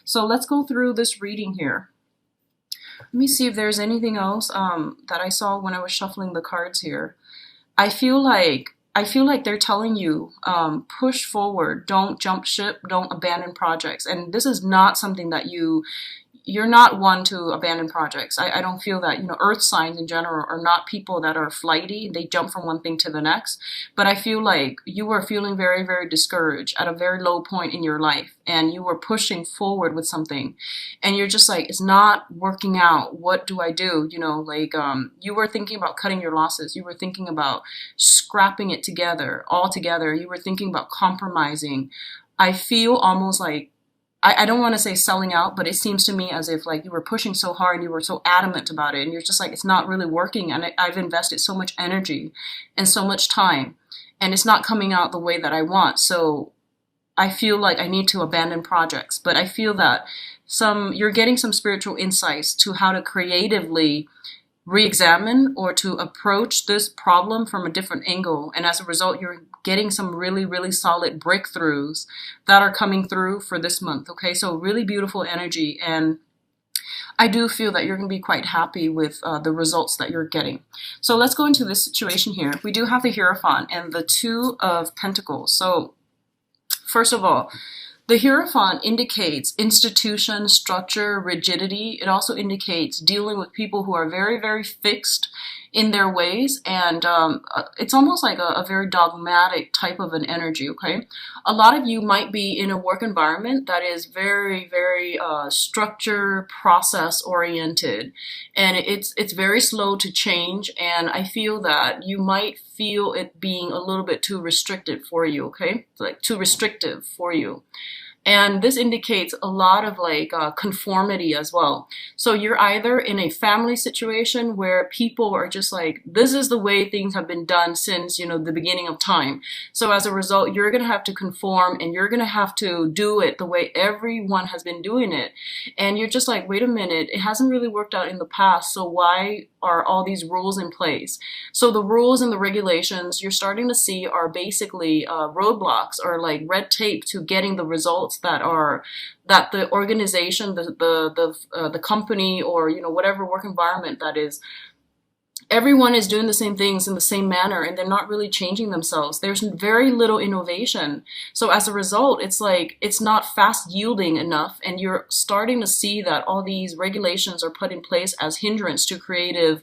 So let's go through this reading here. Let me see if there's anything else that I saw when I was shuffling the cards here. I feel like they're telling you, push forward, don't jump ship, don't abandon projects. And this is not something that you're not one to abandon projects. I don't feel that, earth signs in general are not people that are flighty. They jump from one thing to the next. But I feel like you were feeling very, very discouraged at a very low point in your life, and you were pushing forward with something, and you're just like, it's not working out. What do I do? You were thinking about cutting your losses. You were thinking about scrapping it together, all together. You were thinking about compromising. I feel almost like, I don't want to say selling out, but it seems to me as if like you were pushing so hard and you were so adamant about it, and you're just like, it's not really working, and I've invested so much energy and so much time, and it's not coming out the way that I want. So I feel like I need to abandon projects. But I feel that you're getting some spiritual insights to how to creatively re-examine or to approach this problem from a different angle. And as a result, you're getting some really, really solid breakthroughs that are coming through for this month. Okay, so really beautiful energy. And I do feel that you're going to be quite happy with the results that you're getting. So let's go into this situation here. We do have the Hierophant and the Two of Pentacles. So first of all, the Hierophant indicates institution, structure, rigidity. It also indicates dealing with people who are very, very fixed in their ways. And it's almost like a very dogmatic type of an energy, okay? A lot of you might be in a work environment that is very, very structure, process oriented. And it's very slow to change. And I feel that you might feel it being a little bit too restricted for you, okay? Like too restrictive for you. And this indicates a lot of conformity as well. So you're either in a family situation where people are just like, this is the way things have been done since, the beginning of time. So as a result, you're going to have to conform, and you're going to have to do it the way everyone has been doing it. And you're just like, wait a minute, it hasn't really worked out in the past. So why are all these rules in place? So the rules and the regulations you're starting to see are basically roadblocks, or like red tape to getting the results that the organization, the company, or whatever work environment that is. Everyone is doing the same things in the same manner, and they're not really changing themselves. There's very little innovation. So as a result, it's like it's not fast yielding enough, and you're starting to see that all these regulations are put in place as hindrance to creative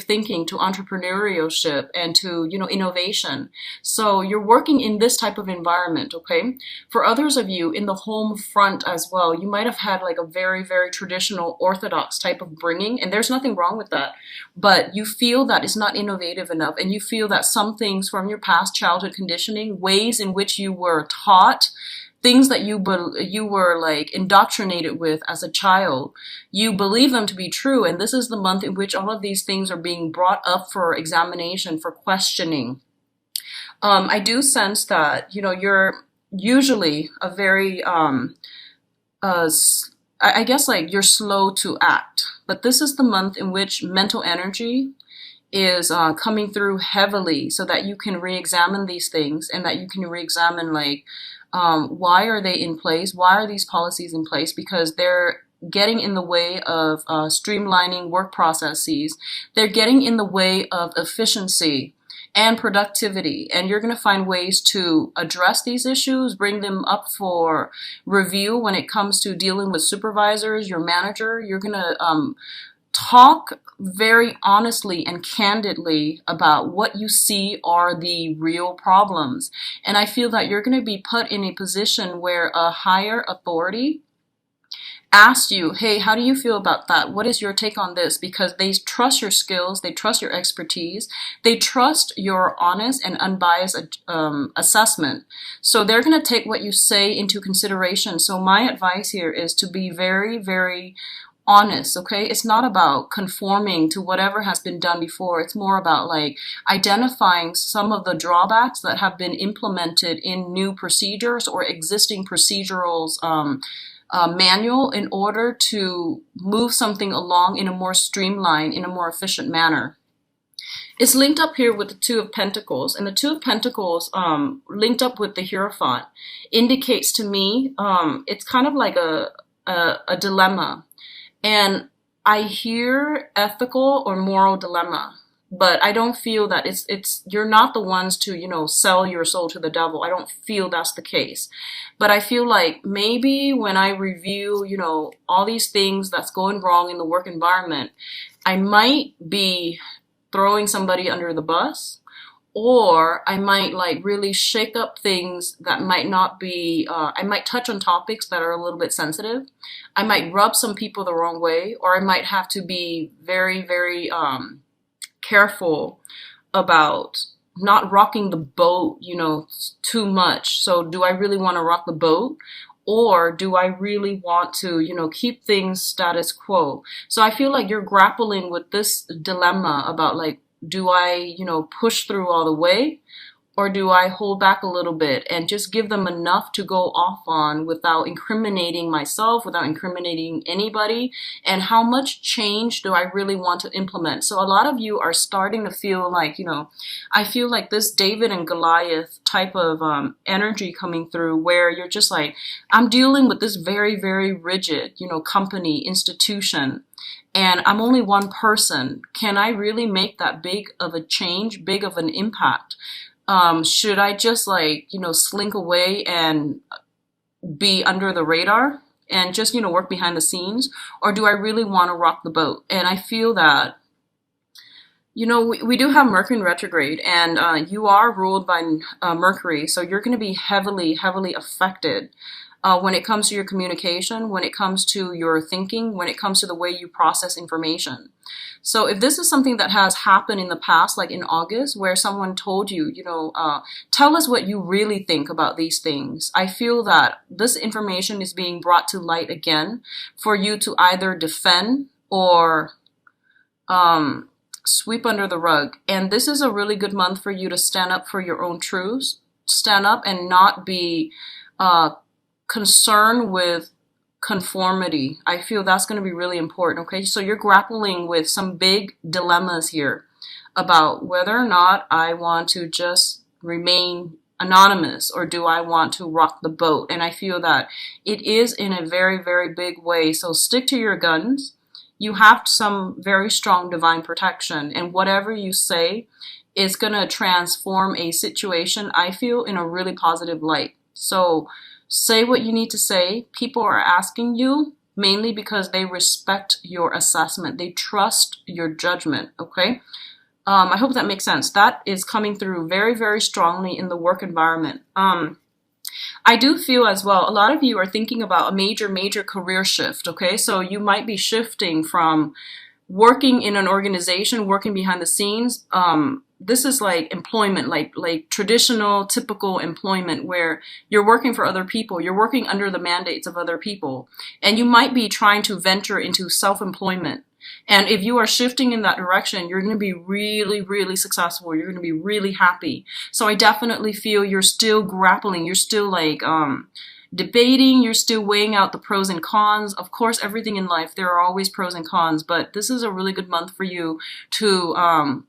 thinking, to entrepreneurship, and to innovation. So you're working in this type of environment, okay? For others of you in the home front as well, you might have had like a very, very traditional orthodox type of bringing, and there's nothing wrong with that. But you feel that it's not innovative enough, and you feel that some things from your past childhood conditioning, ways in which you were taught, things that you were like indoctrinated with as a child, you believe them to be true. And this is the month in which all of these things are being brought up for examination, for questioning. I do sense that, you're usually a very, I guess like you're slow to act. But this is the month in which mental energy is coming through heavily, so that you can re-examine these things, and that you can re-examine why are they in place? Why are these policies in place? Because they're getting in the way of streamlining work processes. They're getting in the way of efficiency and productivity. And you're going to find ways to address these issues, bring them up for review when it comes to dealing with supervisors, your manager. You're going to talk very honestly and candidly about what you see are the real problems. And I feel that you're going to be put in a position where a higher authority asks you, hey, how do you feel about that? What is your take on this? Because they trust your skills, they trust your expertise, they trust your honest and unbiased assessment. So they're going to take what you say into consideration. So my advice here is to be very, very honest, okay? It's not about conforming to whatever has been done before. It's more about like identifying some of the drawbacks that have been implemented in new procedures or existing procedurals manual, in order to move something along in a more streamlined, in a more efficient manner. It's linked up here with the Two of Pentacles, and the Two of Pentacles, linked up with the Hierophant, indicates to me, it's kind of like a dilemma. And I hear ethical or moral dilemma, but I don't feel that you're not the ones to, sell your soul to the devil. I don't feel that's the case. But I feel like maybe when I review, all these things that's going wrong in the work environment, I might be throwing somebody under the bus, or I might like really shake up things that might not be, I might touch on topics that are a little bit sensitive. I might rub some people the wrong way, or I might have to be very, very careful about not rocking the boat, too much. So do I really want to rock the boat? Or do I really want to, keep things status quo? So I feel like you're grappling with this dilemma about like, do I, push through all the way? Or do I hold back a little bit and just give them enough to go off on without incriminating myself, without incriminating anybody? And how much change do I really want to implement? So a lot of you are starting to feel like, I feel like this David and Goliath type of energy coming through, where you're just like, I'm dealing with this very, very rigid, company, institution. And I'm only one person. Can I really make that big of a change, big of an impact? Should I just like, slink away and be under the radar and just, work behind the scenes? Or do I really want to rock the boat? And I feel that, we do have Mercury in retrograde, and you are ruled by Mercury. So you're going to be heavily, heavily affected when it comes to your communication, when it comes to your thinking, when it comes to the way you process information. So if this is something that has happened in the past, like in August, where someone told you, tell us what you really think about these things, I feel that this information is being brought to light again for you to either defend or sweep under the rug. And this is a really good month for you to stand up for your own truths, stand up and not be concerned with conformity. I feel that's going to be really important. Okay, so you're grappling with some big dilemmas here about whether or not I want to just remain anonymous, or do I want to rock the boat? And I feel that it is in a very, very big way. So stick to your guns. You have some very strong divine protection, and whatever you say is going to transform a situation, I feel, in a really positive light. So say what you need to say. People are asking you mainly because they respect your assessment. They trust your judgment, okay? I hope that makes sense. That is coming through very, very strongly in the work environment. I do feel as well, a lot of you are thinking about a major, major career shift, okay? So you might be shifting from working in an organization, working behind the scenes. This is like employment, like traditional, typical employment, where you're working for other people. You're working under the mandates of other people. And you might be trying to venture into self-employment. And if you are shifting in that direction, you're going to be really, really successful. You're going to be really happy. So I definitely feel you're still grappling. You're still like debating. You're still weighing out the pros and cons. Of course, everything in life, there are always pros and cons. But this is a really good month for you to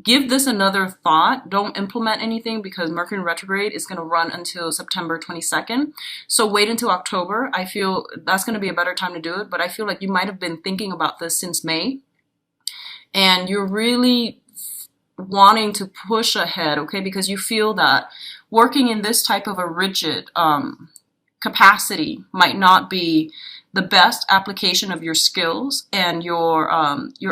give this another thought. Don't implement anything because Mercury in retrograde is going to run until September 22nd. So wait until October. I feel that's going to be a better time to do it. But I feel like you might have been thinking about this since May. And you're really wanting to push ahead, okay? Because you feel that working in this type of a rigid capacity might not be the best application of your skills and your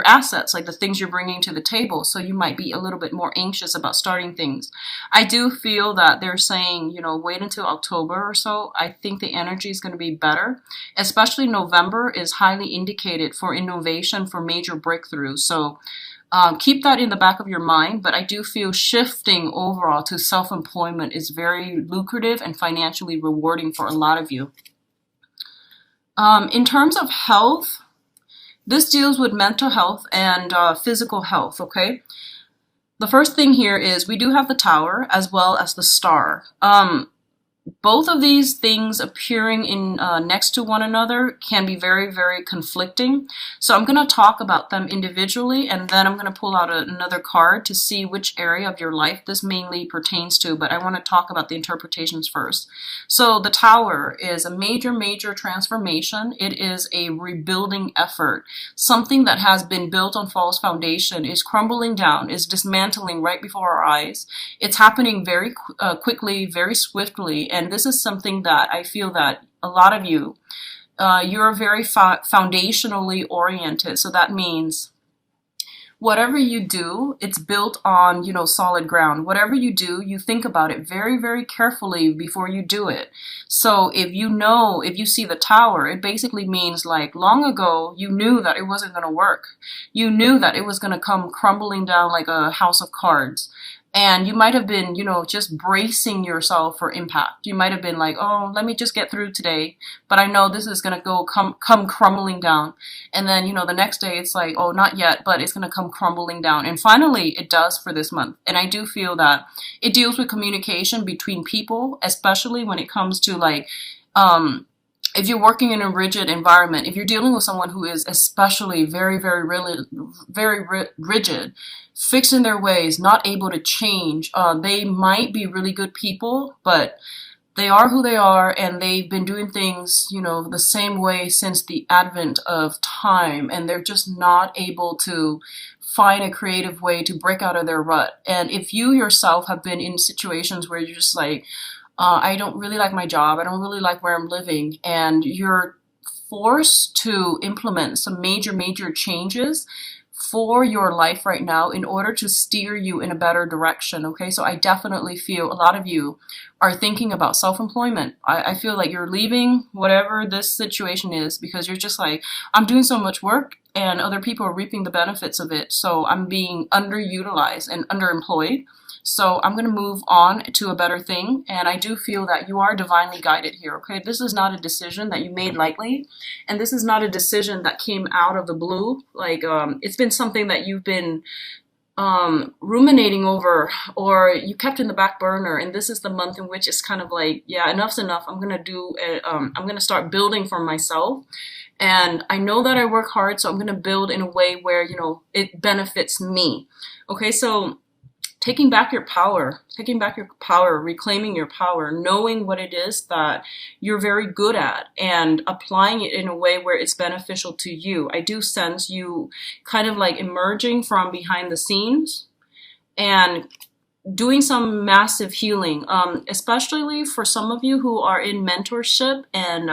assets, like the things you're bringing to the table. So you might be a little bit more anxious about starting things. I do feel that they're saying, wait until October or so. I think the energy is going to be better. Especially November is highly indicated for innovation, for major breakthroughs. So keep that in the back of your mind. But I do feel shifting overall to self-employment is very lucrative and financially rewarding for a lot of you. In terms of health, this deals with mental health and physical health, okay? The first thing here is we do have the Tower as well as the Star. both of these things appearing in next to one another can be very, very conflicting. So I'm going to talk about them individually, and then I'm going to pull out another card to see which area of your life this mainly pertains to, but I want to talk about the interpretations first. So the Tower is a major, major transformation. It is a rebuilding effort. Something that has been built on false foundation is crumbling down, is dismantling right before our eyes. It's happening very quickly, very swiftly, and this is something that I feel that a lot of you, you're very foundationally oriented. So that means whatever you do, it's built on, solid ground. Whatever you do, you think about it very, very carefully before you do it. So if you see the Tower, it basically means like long ago, you knew that it wasn't going to work. You knew that it was going to come crumbling down like a house of cards. And you might have been, just bracing yourself for impact. You might have been like, oh, let me just get through today. But I know this is going to come crumbling down. And then, the next day it's like, oh, not yet, but it's going to come crumbling down. And finally, it does for this month. And I do feel that it deals with communication between people, especially when it comes to like, if you're working in a rigid environment, if you're dealing with someone who is especially very, very, really, very rigid, fixed in their ways, not able to change, they might be really good people, but they are who they are, and they've been doing things, the same way since the advent of time, and they're just not able to find a creative way to break out of their rut. And if you yourself have been in situations where you're just like, I don't really like my job, I don't really like where I'm living, and you're forced to implement some major, major changes for your life right now in order to steer you in a better direction, okay? So I definitely feel a lot of you are thinking about self-employment. I feel like you're leaving whatever this situation is because you're just like, I'm doing so much work and other people are reaping the benefits of it, so I'm being underutilized and underemployed. So I'm going to move on to a better thing, and I do feel that you are divinely guided here, okay? This is not a decision that you made lightly, and this is not a decision that came out of the blue. Like, it's been something that you've been ruminating over, or you kept in the back burner, and this is the month in which it's kind of like, yeah, enough's enough. I'm gonna start building for myself, and I know that I work hard, so I'm gonna build in a way where it benefits me. Okay, so taking back your power, reclaiming your power, knowing what it is that you're very good at and applying it in a way where it's beneficial to you. I do sense you kind of like emerging from behind the scenes and doing some massive healing, especially for some of you who are in mentorship and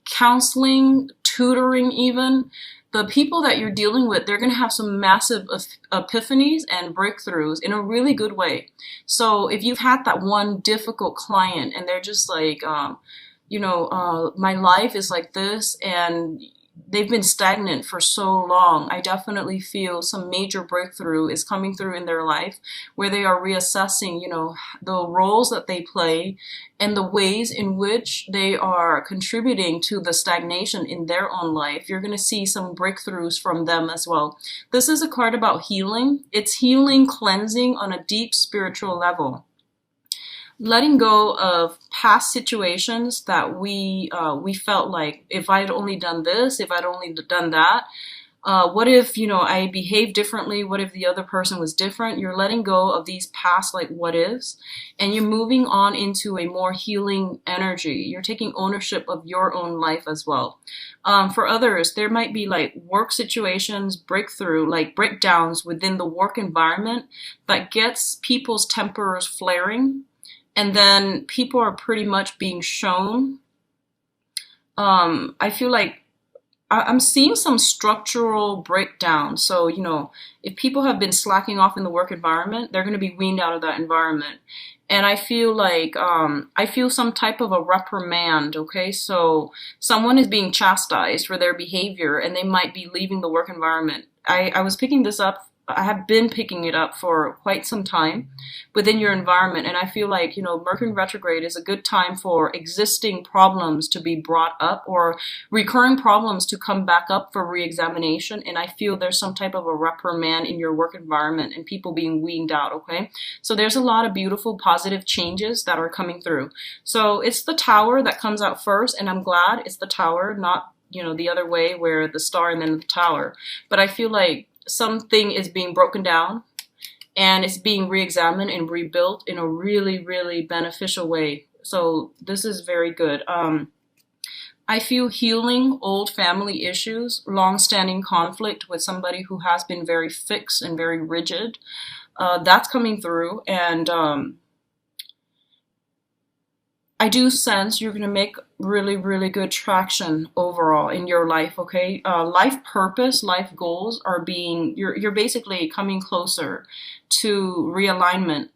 counseling, tutoring even. The people that you're dealing with, they're going to have some massive epiphanies and breakthroughs in a really good way. So if you've had that one difficult client and they're just like, my life is like this, and they've been stagnant for so long, I definitely feel some major breakthrough is coming through in their life where they are reassessing, the roles that they play and the ways in which they are contributing to the stagnation in their own life. You're going to see some breakthroughs from them as well. This is a card about healing. It's healing, cleansing on a deep spiritual level. Letting go of past situations that we felt like, if I had only done this, if I'd only done that, what if, I behaved differently? What if the other person was different? You're letting go of these past, like, what ifs, and you're moving on into a more healing energy. You're taking ownership of your own life as well. For others, there might be like work situations, breakdowns within the work environment that gets people's tempers flaring. And then people are pretty much being shown. I feel like I'm seeing some structural breakdown. So, if people have been slacking off in the work environment, they're going to be weaned out of that environment. And I feel like, I feel some type of a reprimand, okay? So someone is being chastised for their behavior and they might be leaving the work environment. I was picking this up I have been picking it up for quite some time within your environment. And I feel like, Mercury retrograde is a good time for existing problems to be brought up or recurring problems to come back up for re-examination. And I feel there's some type of a reprimand in your work environment and people being weaned out, okay? So there's a lot of beautiful, positive changes that are coming through. So it's the Tower that comes out first, and I'm glad it's the Tower, not the other way where the Star and then the Tower. But I feel like something is being broken down and it's being re-examined and rebuilt in a really, really beneficial way. So this is very good. I feel healing old family issues, long-standing conflict with somebody who has been very fixed and very rigid. That's coming through, and I do sense you're going to make really, really good traction overall in your life, okay? Life purpose, life goals are you're basically coming closer to realignment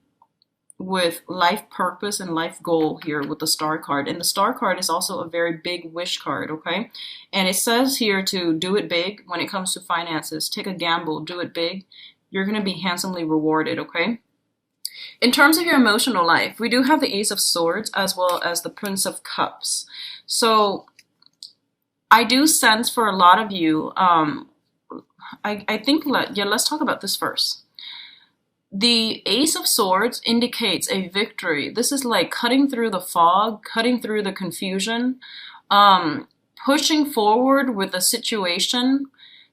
with life purpose and life goal here with the Star card. And the Star card is also a very big wish card, okay? And it says here to do it big when it comes to finances. Take a gamble, do it big. You're going to be handsomely rewarded, okay? In terms of your emotional life, we do have the Ace of Swords as well as the Prince of Cups. So I do sense for a lot of you, I think, let's talk about this first. The Ace of Swords indicates a victory. This is like cutting through the fog, cutting through the confusion, pushing forward with a situation.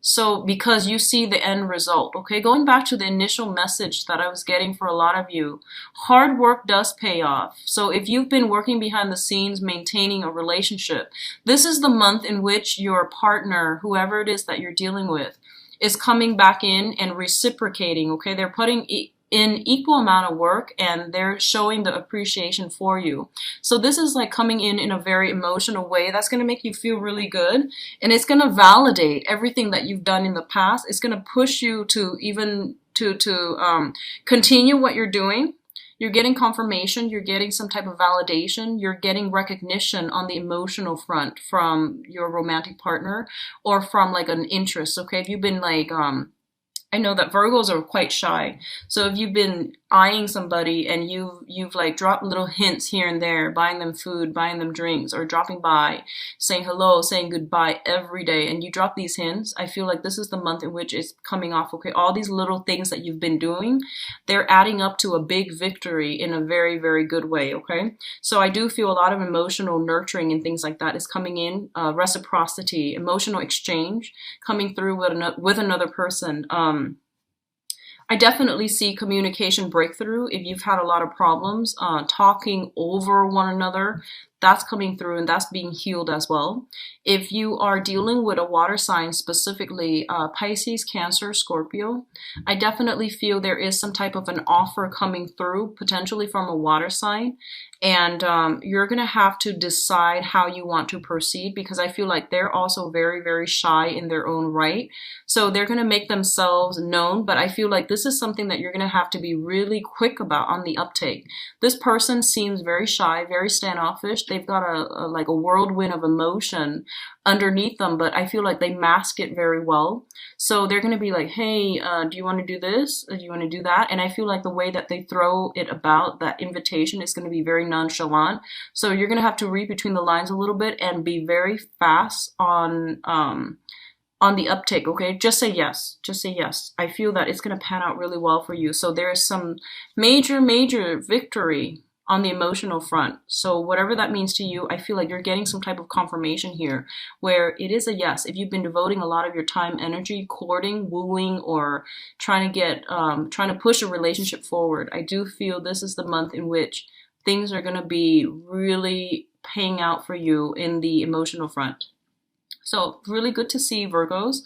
So because you see the end result, okay? Going back to the initial message that I was getting for a lot of you, hard work does pay off. So if you've been working behind the scenes, maintaining a relationship, this is the month in which your partner, whoever it is that you're dealing with, is coming back in and reciprocating, okay? They're putting in equal amount of work and they're showing the appreciation for you. So this is like coming in a very emotional way that's going to make you feel really good, and it's going to validate everything that you've done in the past. It's going to push you to even to continue what you're doing. You're getting confirmation, you're getting some type of validation, you're getting recognition on the emotional front from your romantic partner or from like an interest, okay? If you've been like, I know that Virgos are quite shy. So if you've been eyeing somebody and you've like dropped little hints here and there, buying them food, buying them drinks, or dropping by, saying hello, saying goodbye every day, and you drop these hints, I feel like this is the month in which it's coming off, okay? All these little things that you've been doing, they're adding up to a big victory in a very, very good way, okay? So I do feel a lot of emotional nurturing and things like that is coming in, reciprocity, emotional exchange coming through with another person. I definitely see communication breakthrough. If you've had a lot of problems talking over one another, that's coming through and that's being healed as well. If you are dealing with a water sign, specifically Pisces, Cancer, Scorpio, I definitely feel there is some type of an offer coming through, potentially from a water sign. And you're going to have to decide how you want to proceed, because I feel like they're also very, very shy in their own right. So they're going to make themselves known, but I feel like this is something that you're going to have to be really quick about on the uptake. This person seems very shy, very standoffish. They've got like a whirlwind of emotion underneath them, but I feel like they mask it very well. So they're going to be like, hey, do you want to do this? Do you want to do that? And I feel like the way that they throw it about, that invitation, is going to be very nonchalant. So you're going to have to read between the lines a little bit and be very fast on the uptake, okay? Just say yes. Just say yes. I feel that it's going to pan out really well for you. So there is some major, major victory on the emotional front. So whatever that means to you, I feel like you're getting some type of confirmation here where it is a yes. If you've been devoting a lot of your time, energy, courting, wooing, or trying to push a relationship forward, I do feel this is the month in which things are going to be really paying out for you in the emotional front. So really good to see, Virgos.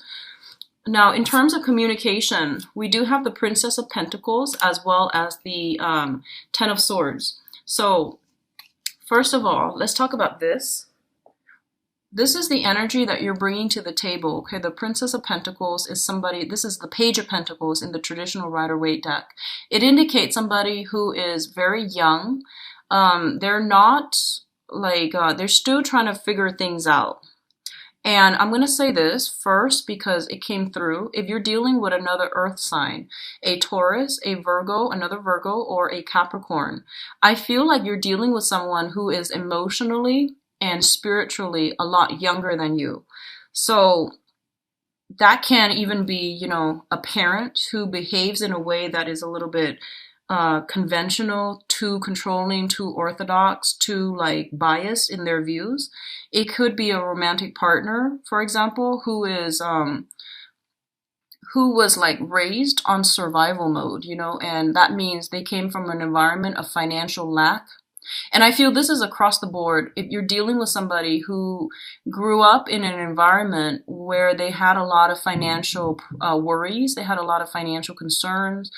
Now, in terms of communication, we do have the Princess of Pentacles as well as the Ten of Swords. So first of all, let's talk about this. This is the energy that you're bringing to the table. Okay, the Princess of Pentacles is somebody, this is the Page of Pentacles in the traditional Rider-Waite deck. It indicates somebody who is very young. They're not like, they're still trying to figure things out. And I'm going to say this first because it came through. If you're dealing with another earth sign, a Taurus, a Virgo, another Virgo, or a Capricorn, I feel like you're dealing with someone who is emotionally and spiritually a lot younger than you. So that can even be, a parent who behaves in a way that is a little bit conventional, too controlling, too orthodox, too like biased in their views. It could be a romantic partner, for example, who was like raised on survival mode, and that means they came from an environment of financial lack. And I feel this is across the board. If you're dealing with somebody who grew up in an environment where they had a lot of financial worries, they had a lot of financial concerns,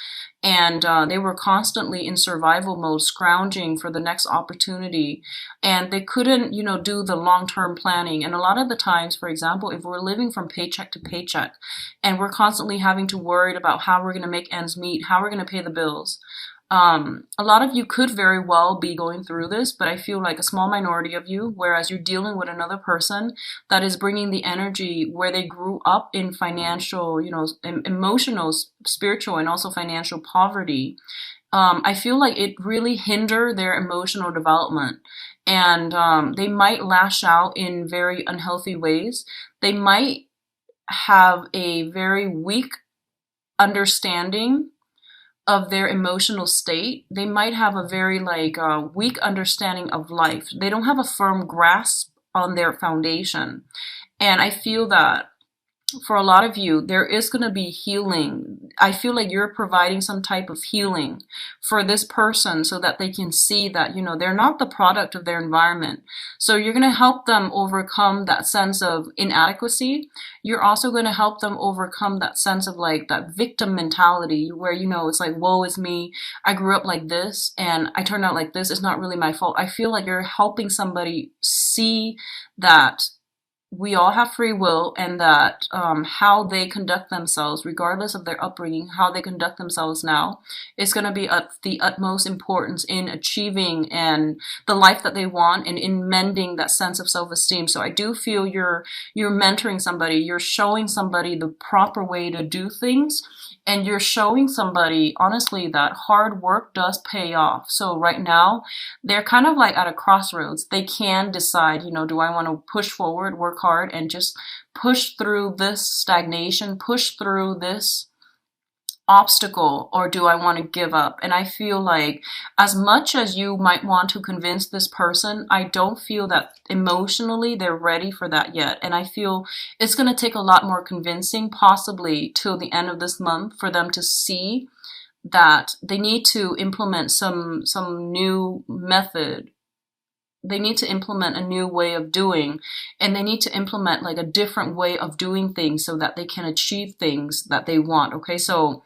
and they were constantly in survival mode, scrounging for the next opportunity, and they couldn't, do the long-term planning. And a lot of the times, for example, if we're living from paycheck to paycheck, and we're constantly having to worry about how we're going to make ends meet, how we're going to pay the bills, a lot of you could very well be going through this, but I feel like a small minority of you, whereas you're dealing with another person that is bringing the energy where they grew up in financial, emotional, spiritual, and also financial poverty. I feel like it really hinder their emotional development. And they might lash out in very unhealthy ways. They might have a very weak understanding of their emotional state. They might have a very weak understanding of life. They don't have a firm grasp on their foundation. And I feel that for a lot of you, there is going to be healing. I feel like you're providing some type of healing for this person so that they can see that, they're not the product of their environment. So you're going to help them overcome that sense of inadequacy. You're also going to help them overcome that sense of like that victim mentality where, it's like, woe is me. I grew up like this and I turned out like this. It's not really my fault. I feel like you're helping somebody see that we all have free will, and that how they conduct themselves, regardless of their upbringing, how they conduct themselves now, is going to be of the utmost importance in achieving and the life that they want, and in mending that sense of self-esteem. So I do feel you're mentoring somebody, you're showing somebody the proper way to do things, and you're showing somebody, honestly, that hard work does pay off. So right now, they're kind of like at a crossroads. They can decide, do I want to push forward, work hard, and just push through this stagnation, push through this obstacle, or do I want to give up? And I feel like as much as you might want to convince this person, I don't feel that emotionally they're ready for that yet. And I feel it's going to take a lot more convincing, possibly till the end of this month, for them to see that they need to implement some new method. They need to implement a new way of doing, and they need to implement like a different way of doing things so that they can achieve things that they want. Okay, so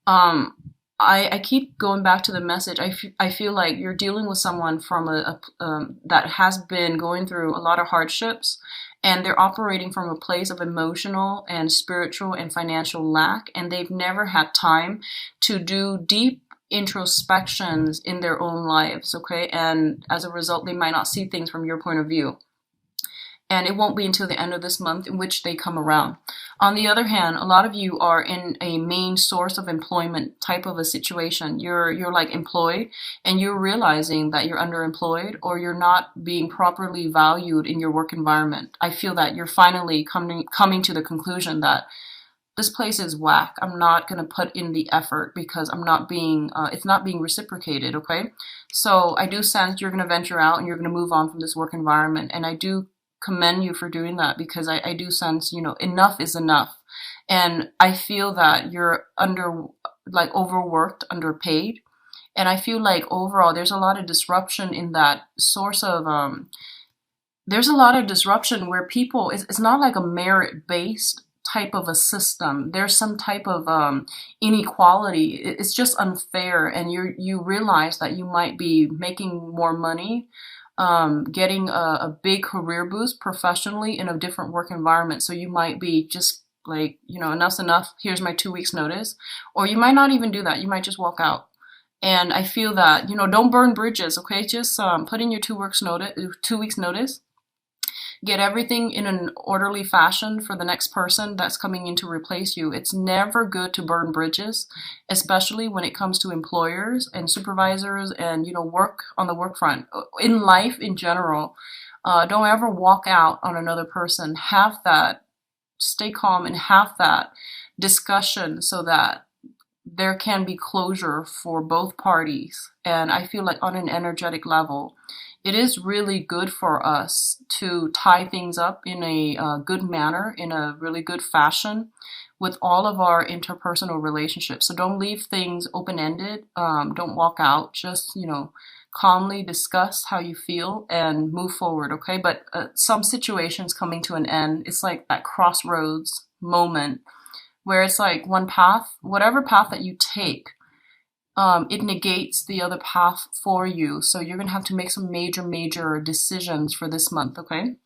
I keep going back to the message. I feel like you're dealing with someone from that has been going through a lot of hardships, and they're operating from a place of emotional and spiritual and financial lack, and they've never had time to do deep introspections in their own lives, okay? And as a result, they might not see things from your point of view. And it won't be until the end of this month in which they come around. On the other hand, a lot of you are in a main source of employment type of a situation. You're like employed, and you're realizing that you're underemployed, or you're not being properly valued in your work environment. I feel that you're finally coming to the conclusion that this place is whack. I'm not going to put in the effort because it's not being reciprocated, okay? So I do sense you're going to venture out and you're going to move on from this work environment. And I do commend you for doing that, because I do sense, enough is enough. And I feel that you're overworked, underpaid. And I feel like overall there's a lot of disruption in that source of, there's a lot of disruption where people, it's not like a merit-based type of a system. There's some type of inequality. It's just unfair, and you realize that you might be making more money, getting a big career boost professionally in a different work environment. So you might be just like, enough's enough. Here's my 2 weeks notice. Or you might not even do that. You might just walk out. And I feel that, don't burn bridges, okay? Just put in your 2 weeks notice. Get everything in an orderly fashion for the next person that's coming in to replace you. It's never good to burn bridges, especially when it comes to employers and supervisors and, work on the work front. In life in general, don't ever walk out on another person. Stay calm and have that discussion so that there can be closure for both parties. And I feel like on an energetic level, it is really good for us to tie things up in a good manner, in a really good fashion with all of our interpersonal relationships. So don't leave things open-ended. Don't walk out. Just, calmly discuss how you feel and move forward, okay? But some situations coming to an end, it's like that crossroads moment where it's like one path, whatever path that you take, it negates the other path for you. So you're gonna have to make some major decisions for this month, okay?